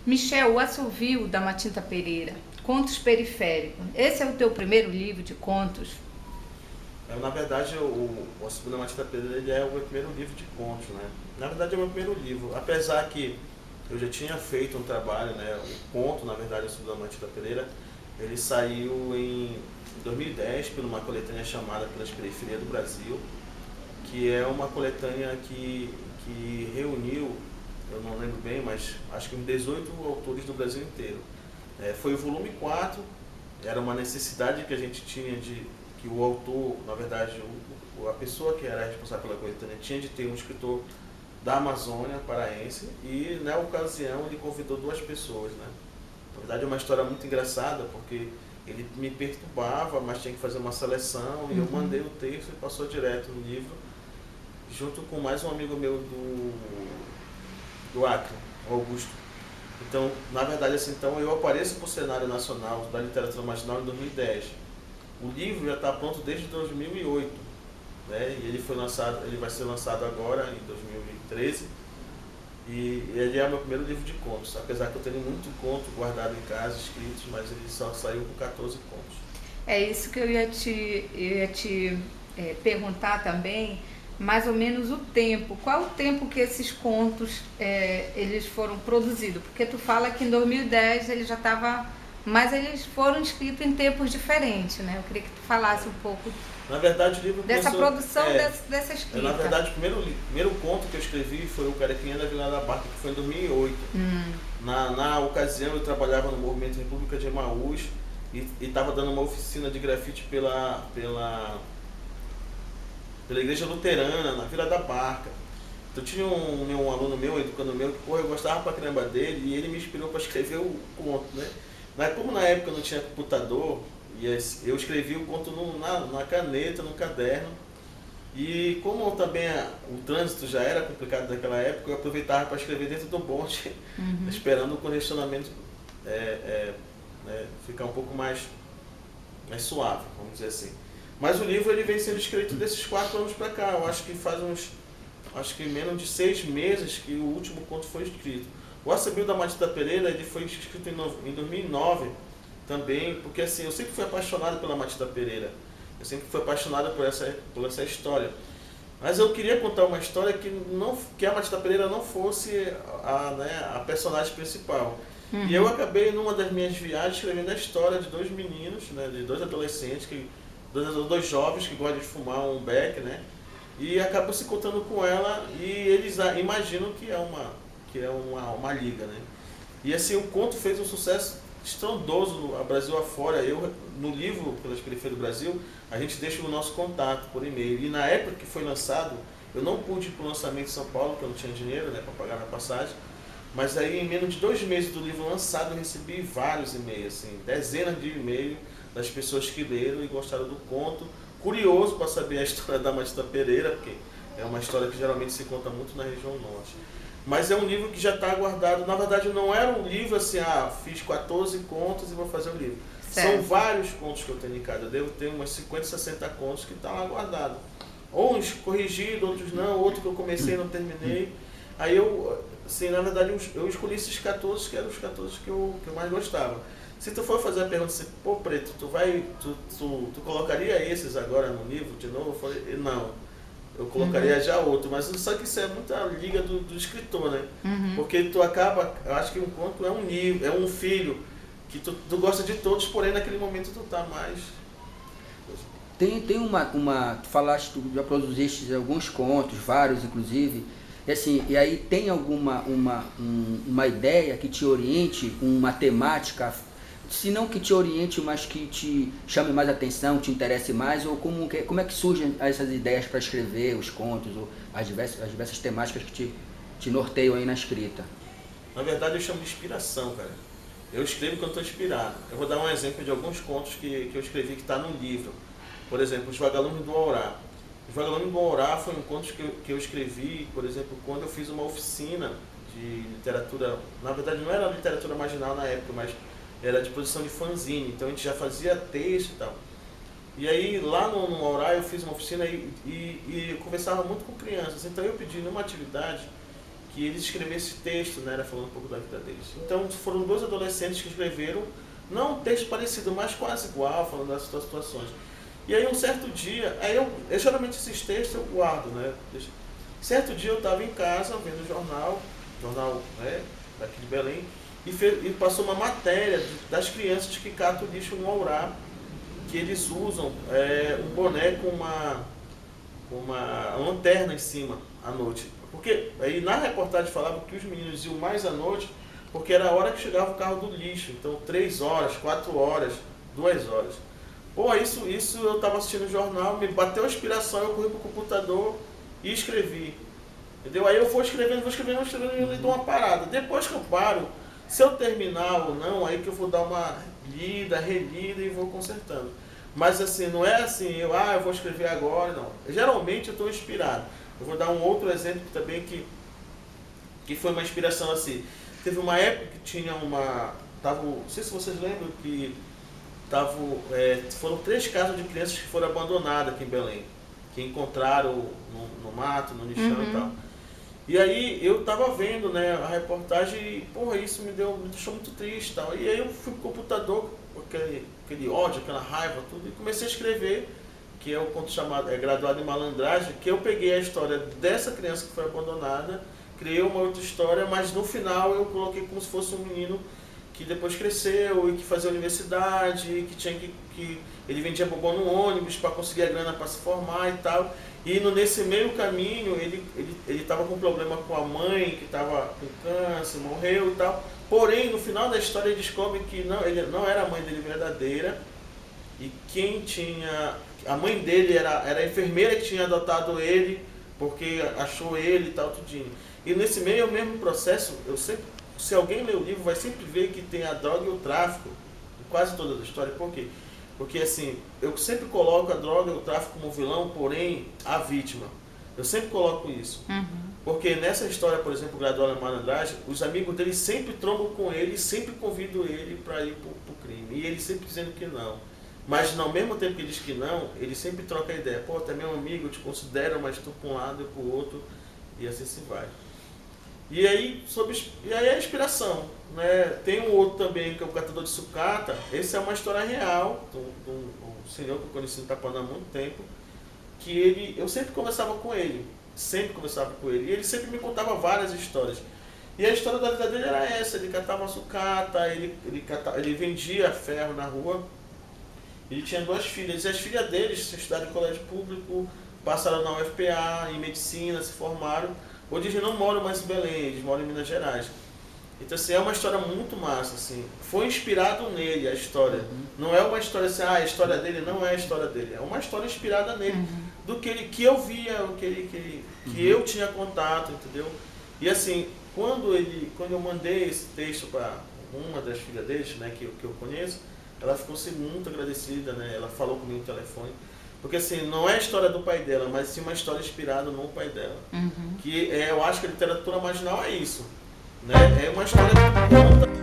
Michel, o Assovio, da Matinta Pereira, Contos Periféricos. Esse é o teu primeiro livro de contos? Na verdade, o Assovio da Matinta Pereira ele é o meu primeiro livro de contos, né? Na verdade, é o meu primeiro livro. Apesar que eu já tinha feito um trabalho, né? O conto, na verdade, o Assovio da Matinta Pereira, ele saiu em 2010 por uma coletânea chamada Pelas Periferias do Brasil, que é uma coletânea que reuniu, eu não lembro bem, mas acho que 18 autores do Brasil inteiro. Foi o volume 4, era uma necessidade que a gente tinha de que o autor, na verdade, a pessoa que era responsável pela coletânea tinha de ter um escritor da Amazônia paraense e, na ocasião, ele convidou 2 pessoas, né? Na verdade, é uma história muito engraçada, porque ele me perturbava, mas tinha que fazer uma seleção e eu mandei o texto e passou direto no livro, junto com mais um amigo meu do Acre, o Augusto. Então, na verdade, assim, então eu apareço para o cenário nacional da literatura marginal em 2010. O livro já está pronto desde 2008, né? E ele vai ser lançado agora em 2013. E ele é o meu primeiro livro de contos, apesar que eu tenho muito conto guardado em casa, escritos, mas ele só saiu com 14 contos. É isso que eu ia te perguntar também, mais ou menos o tempo. Qual o tempo que esses contos eles foram produzidos? Porque tu fala que em 2010 ele já estava, mas eles foram escritos em tempos diferentes, né? Eu queria que tu falasse um pouco. Na verdade, o livro dessa produção, dessa escrita. Na verdade, o primeiro conto que eu escrevi foi o Carequinha da Vila da Barca, que foi em 2008. Na ocasião, eu trabalhava no Movimento República de Emaús e estava dando uma oficina de grafite pela Igreja Luterana, na Vila da Barca. Então tinha um aluno meu, um educando meu, que eu gostava pra caramba dele e ele me inspirou para escrever o conto, né? Mas como na época não tinha computador, eu escrevi o conto na caneta, no caderno. E como também o trânsito já era complicado naquela época, eu aproveitava para escrever dentro do bonde, esperando o congestionamento ficar um pouco mais suave, vamos dizer assim. Mas o livro ele vem sendo escrito desses 4 anos para cá. Eu acho que faz menos de 6 meses que o último conto foi escrito. O Assovio da Matinta Pereira ele foi escrito em 2009 também, porque assim, eu sempre fui apaixonado pela Matinta Pereira. Eu sempre fui apaixonado por essa história. Mas eu queria contar uma história que a Matinta Pereira não fosse a personagem principal. E eu acabei, numa das minhas viagens, escrevendo a história de 2 meninos, né, de 2 adolescentes, 2 jovens que gostam de fumar um beck, né? E acabam se encontrando com ela e eles imaginam que é uma liga, né? E assim, o conto fez um sucesso estrondoso no Brasil afora. No livro, Pelas Periferias do Brasil, a gente deixa o nosso contato por e-mail. E na época que foi lançado, eu não pude ir para o lançamento em São Paulo, porque eu não tinha dinheiro, né, para pagar na passagem. Mas aí, em menos de 2 meses do livro lançado, eu recebi vários e-mails, assim, dezenas de e-mails das pessoas que leram e gostaram do conto. Curioso para saber a história da Matinta Pereira, porque é uma história que geralmente se conta muito na região norte. Mas é um livro que já está guardado. Na verdade, não era um livro assim, fiz 14 contos e vou fazer o livro. Certo. São vários contos que eu tenho em casa. Eu devo ter umas 50, 60 contos que estão lá guardados. Ou uns corrigidos, outros não, outro que eu comecei e não terminei. Aí na verdade, eu escolhi esses 14, que eram os 14 que eu mais gostava. Se tu for fazer a pergunta assim, pô, Preto, tu colocaria esses agora no livro de novo? Eu falei, não, eu colocaria já outro, mas só que isso é muita liga do escritor, né? Porque tu acaba, eu acho que um conto é um livro, é um filho, que tu gosta de todos, porém naquele momento tu tá mais... Tem uma tu falaste, tu já produziste alguns contos, vários inclusive, e assim, e aí tem alguma uma ideia que te oriente, uma temática, se não que te oriente, mas que te chame mais atenção, te interesse mais, ou como é que surgem essas ideias para escrever os contos, ou as diversas temáticas que te norteiam aí na escrita? Na verdade, eu chamo de inspiração, cara. Eu escrevo quando estou inspirado. Eu vou dar um exemplo de alguns contos que eu escrevi que está no livro. Por exemplo, Os Vagalumes do Aurá. Os Vagalumes Vão Orar foi um conto que eu escrevi, por exemplo, quando eu fiz uma oficina de literatura, na verdade não era literatura marginal na época, mas era de produção de fanzine, então a gente já fazia texto e tal. E aí lá no Orar eu fiz uma oficina e eu conversava muito com crianças, então eu pedi numa atividade que eles escrevessem texto, né, falando um pouco da vida deles. Então foram 2 adolescentes que escreveram, não um texto parecido, mas quase igual, falando das suas situações. E aí um certo dia, eu geralmente esses textos eu guardo, né? Certo dia eu estava em casa vendo o jornal, né, daqui de Belém, e passou uma matéria das crianças que catam lixo no Aurá, que eles usam um boné com uma lanterna em cima à noite. Porque aí na reportagem falava que os meninos iam mais à noite, porque era a hora que chegava o carro do lixo, então 3 horas, 4 horas, 2 horas. Pô, isso eu estava assistindo o jornal, me bateu a inspiração, eu corri pro computador e escrevi. Entendeu? Aí eu vou escrevendo e dou uma parada. Depois que eu paro, se eu terminar ou não, aí que eu vou dar uma lida, relida e vou consertando. Mas assim, não é assim, eu vou escrever agora, não. Geralmente eu estou inspirado. Eu vou dar um outro exemplo também que foi uma inspiração assim. Teve uma época que tinha não sei se vocês lembram que foram 3 casos de crianças que foram abandonadas aqui em Belém, que encontraram no mato, no lixão e tal. E aí eu estava vendo, né, a reportagem e, porra, isso me deixou muito triste e tal. E aí eu fui pro computador, aquele ódio, aquela raiva, tudo, e comecei a escrever, que é o conto chamado Graduado em Malandragem, que eu peguei a história dessa criança que foi abandonada, criei uma outra história, mas no final eu coloquei como se fosse um menino que depois cresceu e que fazia universidade, e que tinha que ele vendia bombom no ônibus para conseguir a grana para se formar e tal. E nesse meio caminho ele estava com problema com a mãe, que estava com câncer, morreu e tal. Porém, no final da história ele descobre que ele não era a mãe dele verdadeira, e a mãe dele era a enfermeira que tinha adotado ele, porque achou ele e tal, tudinho. E nesse meio mesmo processo, se alguém ler o livro, vai sempre ver que tem a droga e o tráfico, em quase toda a história. Por quê? Porque assim, eu sempre coloco a droga e o tráfico como vilão, porém a vítima. Eu sempre coloco isso. Porque nessa história, por exemplo, Graduado em Malandragem, os amigos dele sempre trombam com ele, sempre convidam ele para ir pro crime. E ele sempre dizendo que não. Mas ao mesmo tempo que ele diz que não, ele sempre troca a ideia. Pô, tu é meu amigo, eu te considero, mas tu para um lado e para o outro, e assim se vai. E aí a inspiração, né? Tem um outro também, que é o Catador de Sucata. Esse é uma história real, de um senhor que eu conheci no Tapanã há muito tempo, que eu sempre conversava com ele, e ele sempre me contava várias histórias. E a história da vida dele era essa: ele catava sucata, ele vendia ferro na rua. Ele tinha 2 filhas, e as filhas deles estudaram em colégio público, passaram na UFPA, em medicina, se formaram. Hoje eles não moram mais em Belém, eles moram em Minas Gerais. Então assim, é uma história muito massa, assim. Foi inspirado nele a história. Não é uma história assim, a história dele não é a história dele. É uma história inspirada nele, do que eu via, que eu tinha contato, entendeu? E assim, quando eu mandei esse texto para uma das filhas deles, né, que eu conheço, ela ficou assim, muito agradecida, né? Ela falou comigo no telefone. Porque assim, não é a história do pai dela, mas sim uma história inspirada no pai dela. Que eu acho que a literatura marginal é isso, né? É uma história que conta